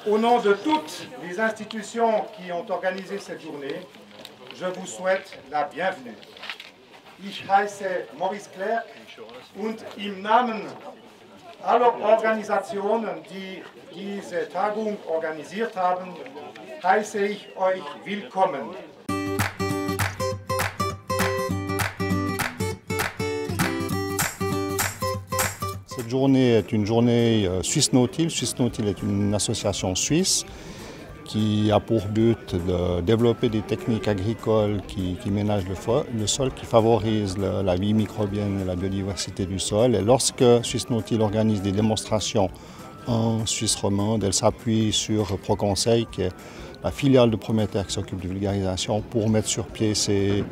Au nom de toutes les institutions qui ont organisé cette journée, je vous souhaite la bienvenue. Ich heiße Maurice Clerc und im Namen aller Organisationen, die diese Tagung organisiert haben, heiße ich euch willkommen. Cette journée est une journée Suisse Nautile. Suisse Nautile est une association suisse qui a pour but de développer des techniques agricoles qui ménagent le sol, qui favorisent la vie microbienne et la biodiversité du sol. Et lorsque Suisse Nautile organise des démonstrations en Suisse romande, elle s'appuie sur ProConseil, qui est la filiale de Prométhère qui s'occupe de vulgarisation, pour mettre sur pied ces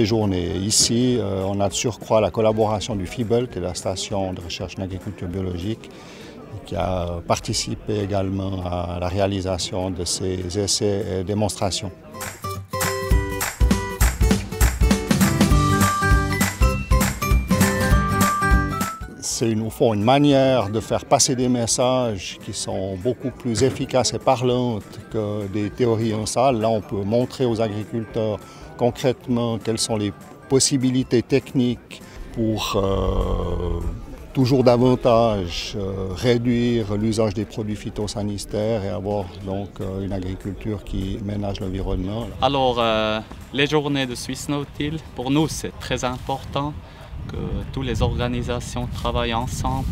journées. Et ici, on a de surcroît la collaboration du FIBEL, qui est la station de recherche en agriculture biologique, qui a participé également à la réalisation de ces essais et démonstrations. C'est au fond une manière de faire passer des messages qui sont beaucoup plus efficaces et parlantes que des théories en salle. Là, on peut montrer aux agriculteurs concrètement quelles sont les possibilités techniques pour toujours davantage réduire l'usage des produits phytosanitaires et avoir donc une agriculture qui ménage l'environnement. Alors, les journées de Suisse Nautile, pour nous, c'est très important que toutes les organisations travaillent ensemble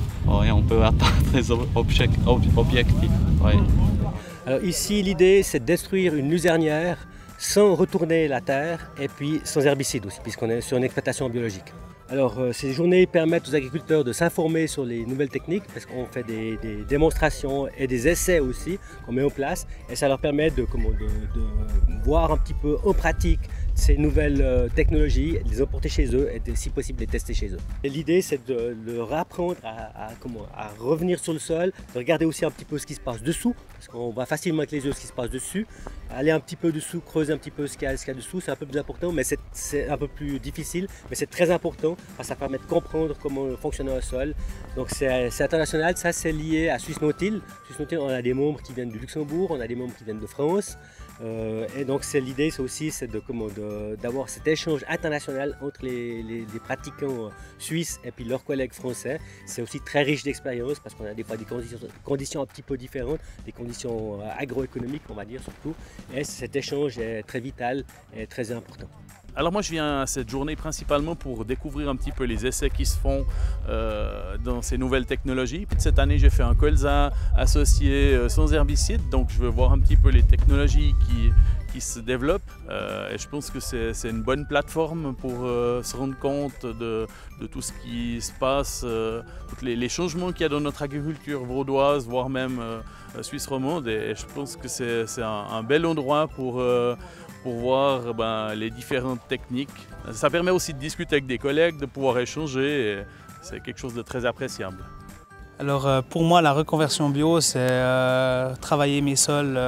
et on peut atteindre des objectifs. Ouais. Alors ici, l'idée, c'est de détruire une luzernière sans retourner la terre et puis sans herbicides aussi, puisqu'on est sur une exploitation biologique. Alors ces journées permettent aux agriculteurs de s'informer sur les nouvelles techniques, parce qu'on fait des démonstrations et des essais aussi qu'on met en place, et ça leur permet de voir un petit peu en pratique ces nouvelles technologies, de les emporter chez eux et si possible les tester chez eux. L'idée, c'est de leur apprendre à revenir sur le sol, de regarder aussi un petit peu ce qui se passe dessous, parce qu'on voit facilement avec les yeux ce qui se passe dessus, aller un petit peu dessous, creuser un petit peu ce qu'il y a dessous, c'est un peu plus important, mais c'est un peu plus difficile, mais c'est très important, parce que ça permet de comprendre comment fonctionne un sol. Donc c'est international, ça c'est lié à Suisse Nautile. Suisse Nautile, on a des membres qui viennent du Luxembourg, on a des membres qui viennent de France. Et donc l'idée c'est aussi d'avoir cet échange international entre les pratiquants suisses et puis leurs collègues français. C'est aussi très riche d'expérience parce qu'on a des fois des conditions un petit peu différentes, des conditions agroéconomiques on va dire surtout. Et cet échange est très vital et très important. Alors moi je viens à cette journée principalement pour découvrir un petit peu les essais qui se font dans ces nouvelles technologies. Puis cette année j'ai fait un colza associé sans herbicide, donc je veux voir un petit peu les technologies qui se développent. Et je pense que c'est une bonne plateforme pour se rendre compte de tout ce qui se passe, tous les changements qu'il y a dans notre agriculture vaudoise, voire même suisse romande. Et je pense que c'est un bel endroit pour voir les différentes techniques. Ça permet aussi de discuter avec des collègues, de pouvoir échanger, et c'est quelque chose de très appréciable. Alors pour moi, la reconversion bio, c'est travailler mes sols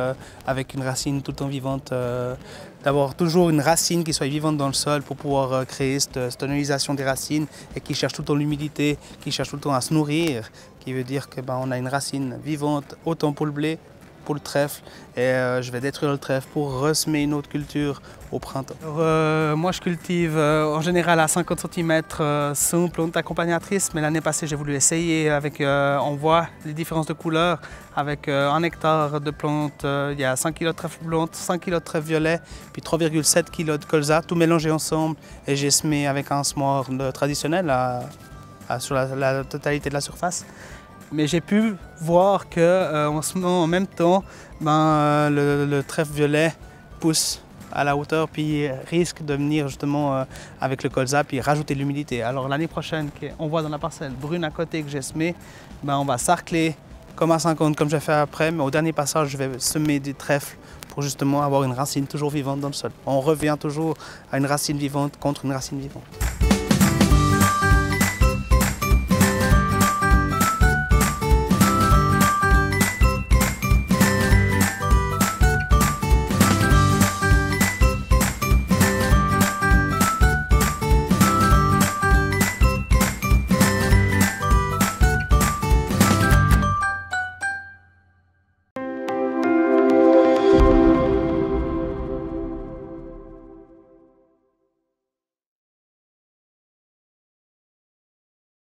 avec une racine tout le temps vivante, d'avoir toujours une racine qui soit vivante dans le sol pour pouvoir créer cette tonalisation des racines et qui cherche tout le temps l'humidité, qui cherche tout le temps à se nourrir, qui veut dire qu'on a une racine vivante autant pour le blé, pour le trèfle, et je vais détruire le trèfle pour ressemer une autre culture au printemps. Alors, moi je cultive en général à 50 cm sans plante accompagnatrice, mais l'année passée j'ai voulu essayer avec, on voit les différences de couleurs, avec 1 hectare de plantes, il y a 5 kg de trèfle blanc, 5 kg de trèfle violet, puis 3,7 kg de colza, tout mélangé ensemble, et j'ai semé avec un semoir traditionnel sur la totalité de la surface. Mais j'ai pu voir qu'en même temps, le trèfle violet pousse à la hauteur puis risque de venir justement avec le colza puis rajouter de l'humidité. Alors l'année prochaine, on voit dans la parcelle brune à côté que j'ai semé, on va sarcler comme à 50 comme j'ai fait après, mais au dernier passage je vais semer des trèfles pour justement avoir une racine toujours vivante dans le sol. On revient toujours à une racine vivante contre une racine vivante.